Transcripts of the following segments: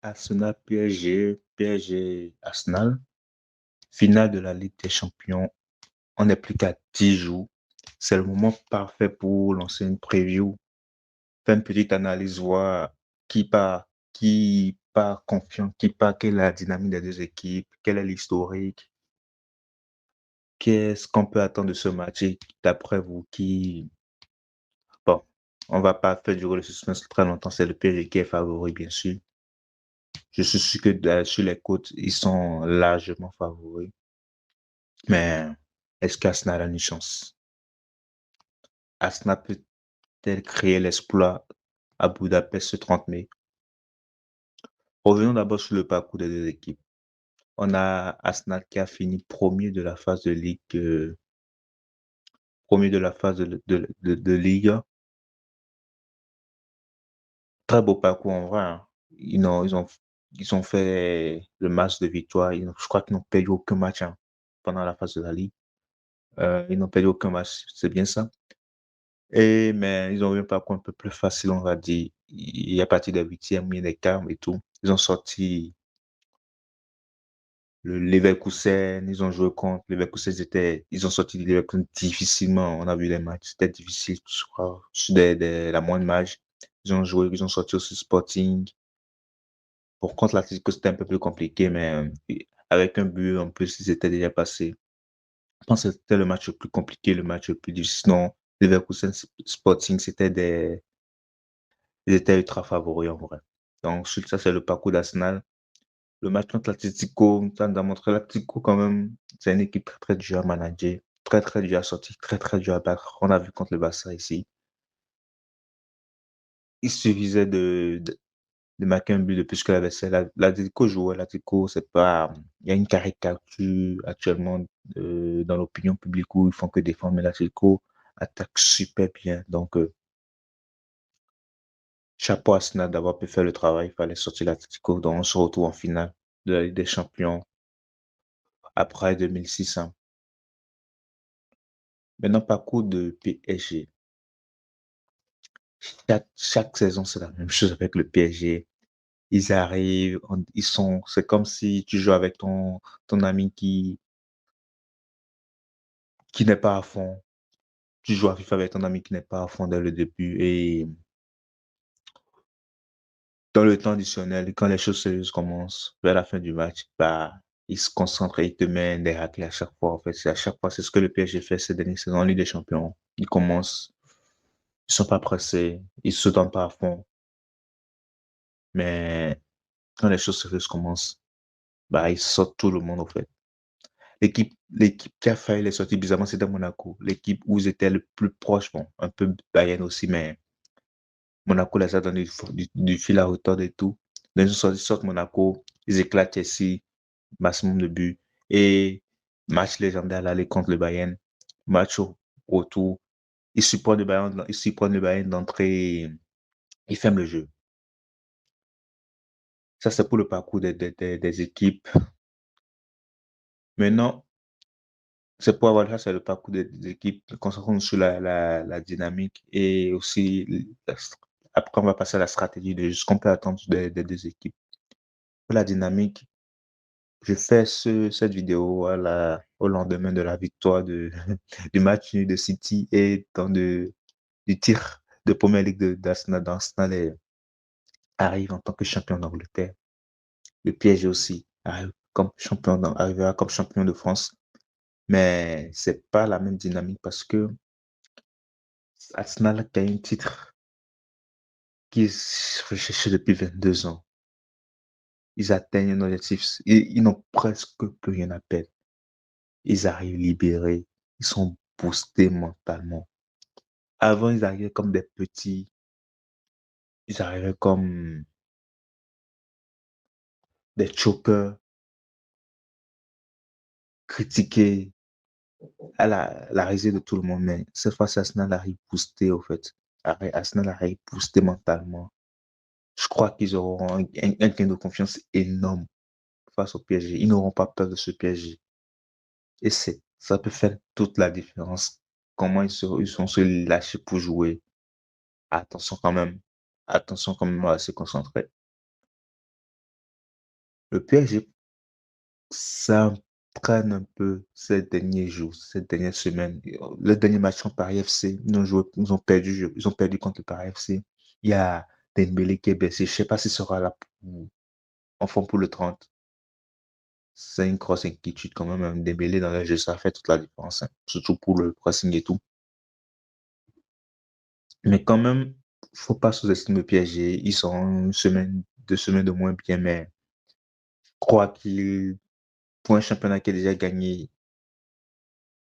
Arsenal PSG, PSG Arsenal, finale de la Ligue des Champions. On n'est plus qu'à 10 jours. C'est le moment parfait pour lancer une preview, faire une petite analyse, voir qui part confiant, qui part, quelle est la dynamique des deux équipes, quel est l'historique, qu'est-ce qu'on peut attendre de ce match et d'après vous, qui... Bon, on va pas faire durer le suspense très longtemps, c'est le PSG qui est favori, bien sûr. Je suis sûr que sur les côtes, ils sont largement favoris. Mais est-ce qu'Arsenal a une chance? Arsenal peut-elle créer l'exploit à Budapest ce 30 mai? Revenons d'abord sur le parcours des deux équipes. On a Arsenal qui a fini premier de la phase de Ligue, premier de la phase de Ligue. Très beau parcours en vrai, hein. Ils ont fait le match de victoire. Je crois qu'ils n'ont perdu aucun match, hein, pendant la phase de la Ligue. Ils n'ont perdu aucun match, c'est bien ça. Mais ils ont eu un parcours un peu plus facile, on va dire. Il y a partir des huitièmes, il y a des quarts et tout. Ils ont sorti le Leverkusen, ils ont joué contre Leverkusen, ils ont sorti le Leverkusen difficilement. On a vu les matchs, c'était difficile, je crois, sur la moindre marge. Ils ont sorti aussi Sporting. Pour contre l'Atlético, c'était un peu plus compliqué, mais avec un but en plus, ils étaient déjà passés. Je pense que c'était le match le plus compliqué, le match le plus difficile. Sinon, Leverkusen Sporting, ils étaient ultra favoris en vrai. Donc, ça, c'est le parcours d'Arsenal. Le match contre l'Atlético, ça nous a montré l'Atlético quand même, c'est une équipe très, très dure à manager, très, très dure à sortir, très, très dure à battre. On a vu contre le Barça ici. Il suffisait de marquer un but de plus que l'adversaire. L'Atlético jouait, l'Atlético, c'est pas, il y a une caricature actuellement dans l'opinion publique où ils font que défendre, mais l'Atlético attaque super bien. Donc, chapeau à Arsenal d'avoir pu faire le travail. Il fallait sortir l'Atlético. Donc, on se retrouve en finale de la Ligue des Champions après 2006, hein. Maintenant, parcours de PSG. Chaque saison, c'est la même chose avec le PSG. Ils arrivent, c'est comme si tu joues avec ton ami qui n'est pas à fond. Tu joues à FIFA avec ton ami qui n'est pas à fond dès le début. Et dans le temps additionnel, quand les choses sérieuses commencent, vers la fin du match, bah, il se concentre et il te met des raclés à chaque fois. En fait, c'est à chaque fois, c'est ce que le PSG fait ces dernières saisons en Ligue des Champions. Ils commencent, ils sont pas pressés, ils se donnent pas à fond. Mais quand les choses sérieuses commencent, bah, ils sortent tout le monde, en fait. L'équipe qui a failli les sortir bizarrement, c'était Monaco. L'équipe où ils étaient le plus proche, bon, un peu Bayern aussi, mais Monaco les a donné du fil à retordre et tout. Donc, ils sortent Monaco, ils éclatent Chelsea, maximum de buts. Et match légendaire à l'aller contre le Bayern. Match au retour, ils surprennent le Bayern d'entrée, ils ferment le jeu. Ça, c'est pour le parcours des équipes. Maintenant, c'est pour avoir ça, c'est le parcours des équipes. Concentrons-nous sur la dynamique et aussi, après, on va passer à la stratégie de ce qu'on peut attendre des deux équipes. Pour la dynamique, je fais cette vidéo au lendemain de la victoire du match nul de City et du tir de première ligue d'Arsenal. Arsenal arrive en tant que champion d'Angleterre. Le PSG aussi arrivera comme champion de France. Mais c'est pas la même dynamique parce que Arsenal a gagné un titre qui est recherché depuis 22 ans. Ils atteignent un objectif. Ils n'ont presque plus rien à perdre. Ils arrivent libérés. Ils sont boostés mentalement. Avant, ils arrivaient comme des petits. Ils arrivaient comme des chokers, critiqués à la risée de tout le monde. Mais cette fois-ci, Arsenal arrive boosté, au fait. Arsenal arrive boosté mentalement. Je crois qu'ils auront un gain de confiance énorme face au PSG. Ils n'auront pas peur de ce PSG. Et ça peut faire toute la différence. Comment ils sont se lâcher pour jouer. Attention quand même. Attention quand même à se concentrer. Le PSG s'entraîne un peu ces derniers jours, ces dernières semaines. Le dernier match contre Paris FC, ils ont perdu contre le Paris FC. Il y a Dembélé qui est blessé. Je ne sais pas s'il sera là en forme pour le 30. C'est une grosse inquiétude quand même. Dembélé dans le jeu, ça fait toute la différence, hein, surtout pour le pressing et tout. Mais quand même, faut pas sous-estimer le PSG. Ils sont une semaine, 2 semaines de moins bien, mais je crois qu'il, pour un championnat qui est déjà gagné,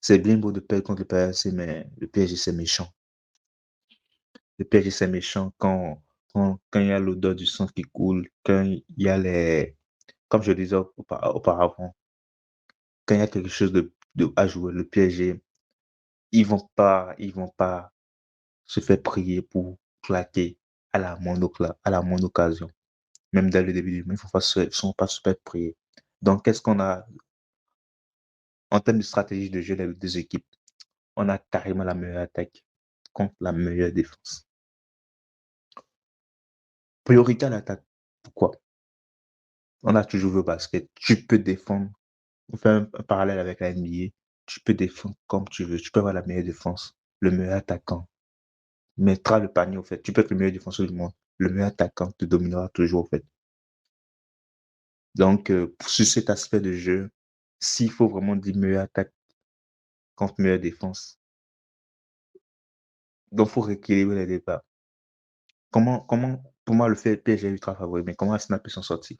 c'est bien beau de perdre contre le PSG, mais le PSG, c'est méchant. Le PSG, c'est méchant quand il y a l'odeur du sang qui coule, quand il y a comme je disais auparavant, quand il y a quelque chose à jouer, le PSG, ils vont pas se faire prier pour claquer à la moindre occasion. Même dès le début du match, ils ne faut pas se faire prier. Donc, qu'est-ce qu'on a en termes de stratégie de jeu des deux équipes? On a carrément la meilleure attaque contre la meilleure défense. Priorité à l'attaque. Pourquoi? On a toujours vu au basket. Tu peux défendre. On fait un parallèle avec la NBA. Tu peux défendre comme tu veux. Tu peux avoir la meilleure défense. Le meilleur attaquant mettra le panier, au fait. Tu peux être le meilleur défenseur du monde. Le meilleur attaquant te dominera toujours, au fait. Donc, sur cet aspect de jeu, s'il faut vraiment dire meilleure attaque contre meilleure défense, donc il faut rééquilibrer les débats. Pour moi, le fait PSG est ultra favori, mais comment Arsenal peut s'en sortir?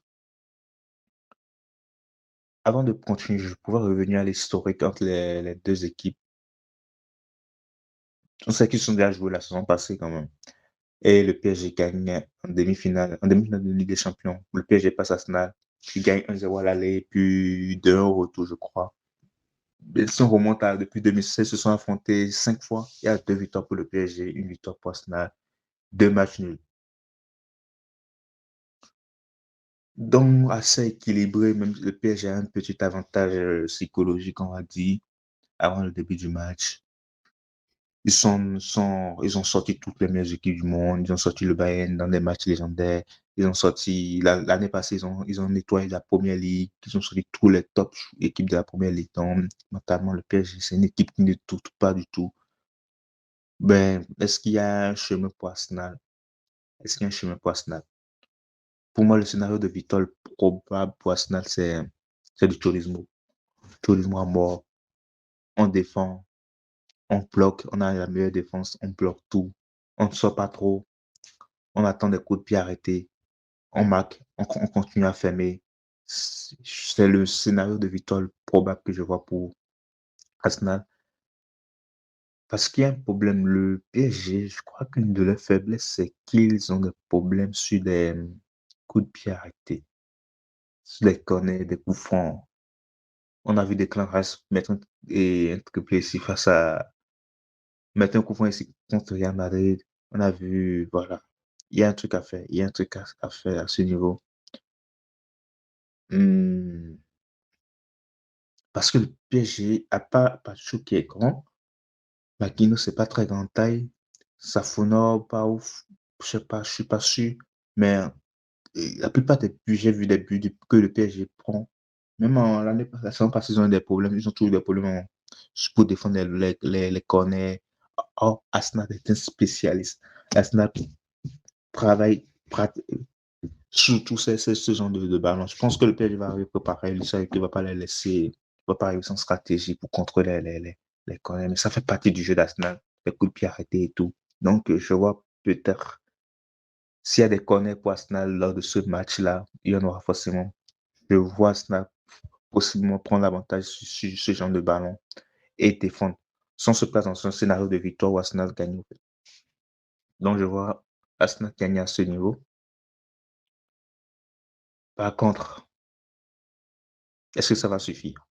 Avant de continuer, je pourrais revenir à l'historique entre les deux équipes. On sait qu'ils sont déjà joués la saison passée quand même. Et le PSG gagne en demi-finale de Ligue des Champions. Le PSG passe à Arsenal, il gagne 1-0 à l'aller, puis 2 au retour, je crois. Et si on remonte à depuis 2016, ils se sont affrontés 5 fois. Il y a 2 victoires pour le PSG, une victoire pour Arsenal, 2 matchs nuls. Donc, assez équilibré, même le PSG a un petit avantage psychologique, on va dire, avant le début du match. Ils ont sorti toutes les meilleures équipes du monde. Ils ont sorti le Bayern dans des matchs légendaires. Ils ont sorti, l'année passée, ils ont nettoyé la première ligue. Ils ont sorti tous les top équipes de la première ligue. Donc, notamment le PSG, c'est une équipe qui ne doute pas du tout. Ben, est-ce qu'il y a un chemin pour Arsenal? Est-ce qu'il y a un chemin pour Arsenal? Pour moi, le scénario de victoire probable pour Arsenal, c'est du tourisme. Tourisme à mort. On défend, on bloque, on a la meilleure défense, on bloque tout. On ne sort pas trop. On attend des coups de pied arrêtés, on marque, on continue à fermer. C'est le scénario de victoire probable que je vois pour Arsenal. Parce qu'il y a un problème, le PSG, je crois qu'une de leurs faiblesses, c'est qu'ils ont des problèmes sur des coups de pied arrêtés, sur des corners, des coups francs. On a vu des clans mettre un triplé ici mettre un coup franc ici contre Real Madrid. On a vu, voilà, il y a un truc à faire, il y a un truc à faire à ce niveau. Hmm. Parce que le PSG, à part Pachu qui est grand, Makino, c'est pas très grande taille. Safonov, pas ouf. Je sais pas, je suis pas sûr. Mais la plupart des buts, j'ai vu des buts que le PSG prend. Même la saison passée, ils ont eu des problèmes. Ils ont toujours eu des problèmes pour défendre les corners. Oh, Arsenal est un spécialiste. Arsenal travaille sur tout ce genre de ballon. Je pense que le PSG va arriver préparé. Il sait qu'il ne va pas les laisser. Il ne va pas arriver sans stratégie pour contrôler les corners. Mais ça fait partie du jeu d'Arsenal. Les coups de pied arrêtés et tout. Donc, je vois peut-être s'il y a des corners pour Arsenal lors de ce match-là, il y en aura forcément. Je vois Arsenal possiblement prendre l'avantage sur ce genre de ballon et défendre sans se placer dans un scénario de victoire où Arsenal gagne. Donc, je vois Arsenal gagner à ce niveau. Par contre, est-ce que ça va suffire?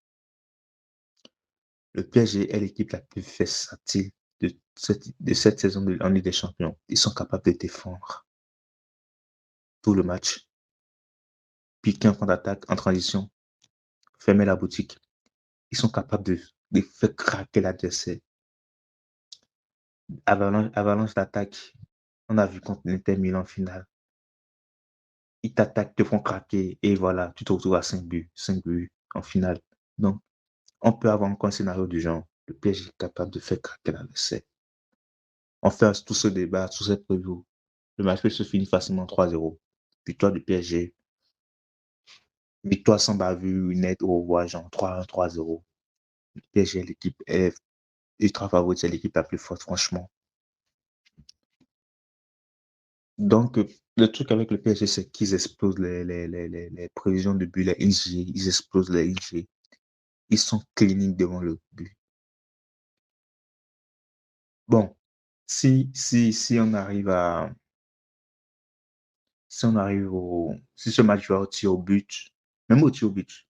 Le PSG est l'équipe la plus versatile de cette saison en Ligue des Champions. Ils sont capables de défendre tout le match, piquer en contre-attaque, en transition, fermer la boutique. Ils sont capables de faire craquer l'adversaire. Avalanche d'attaque, on a vu contre l'Inter Milan en finale. ils t'attaquent, te font craquer, et voilà, tu te retrouves à 5 buts en finale. Donc, on peut avoir encore un scénario du genre, le PSG est capable de faire craquer l'adversaire. On fait tout ce débat, tout cette preview. Le match peut se finir facilement 3-0. Victoire du PSG, victoire sans bavure, net au revoir, genre 3-1, 3-0. Le PSG, l'équipe est ultra favorite, c'est l'équipe la plus forte, franchement. Donc, le truc avec le PSG, c'est qu'ils explosent les prévisions de but, les XG, ils explosent les XG. Ils sont cliniques devant le but. Bon, si on arrive à, si ce match va au tir au but, même au tir au but,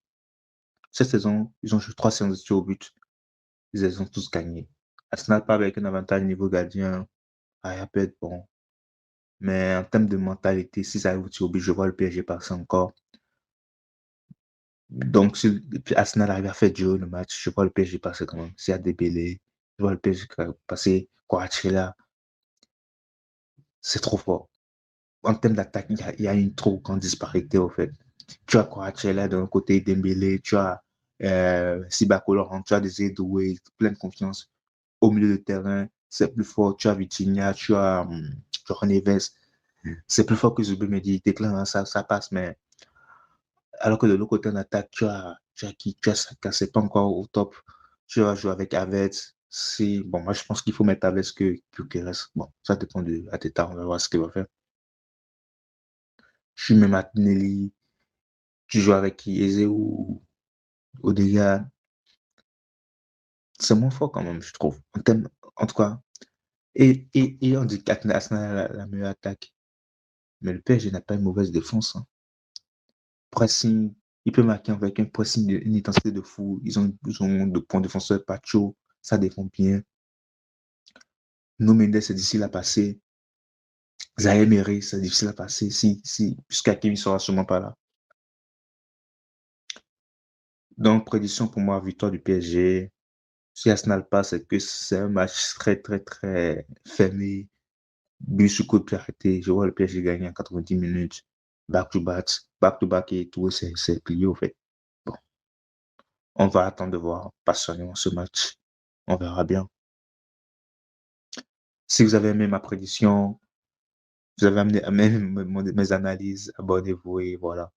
cette saison, ils ont joué 3 séances de tir au but, ils les ont tous gagnés. Arsenal part avec un avantage niveau gardien, ça peut être bon. Mais en termes de mentalité, si ça arrive au tir au but, je vois le PSG passer encore. Donc, si Arsenal arrive à faire durer le match, je vois le PSG passer quand même. S'il y a des Dembélé, je vois le PSG passer. Kvaratskhelia, c'est trop fort. En termes d'attaque, il y a une trop grande disparité, au fait. Tu as Kvaratskhelia d'un côté, Dembélé, tu as Sibako Laurent, tu as des Doué, plein de confiance. Au milieu de terrain, c'est plus fort. Tu as Vitinha, tu as Johan Neves. C'est plus fort que Zubimendi. Declan, ça passe, mais alors que de l'autre côté, en attaque, tu as Saka, c'est pas encore au top. Tu vas jouer avec Havertz. Bon, moi, je pense qu'il faut mettre Havertz que reste. Bon, ça dépend de Ateta, on va voir ce qu'il va faire. Je suis même Martinelli. Tu joues avec qui? Eze ou Odegaard. C'est moins fort quand même, je trouve. En tout cas. Et on dit qu'Arsenal a la meilleure attaque. Mais le PSG n'a pas une mauvaise défense, hein. Pressing, il peut marquer avec un pressing, une intensité de fou. Ils ont de points défenseurs, Pacho, ça défend bien. No Mendes, c'est difficile à passer. Zaire Emery, c'est difficile à passer puisqu'Hakim ne sera sûrement pas là. Donc, prédiction pour moi, victoire du PSG. Si Arsenal passe, c'est que c'est un match très, très, très fermé. But sur coup de pied arrêté. Je vois le PSG gagner en 90 minutes. Back to back et tout, c'est plié au fait. Bon, on va attendre de voir passionnément ce match. On verra bien. Si vous avez aimé ma prédiction, vous avez amené mes analyses, abonnez-vous et voilà.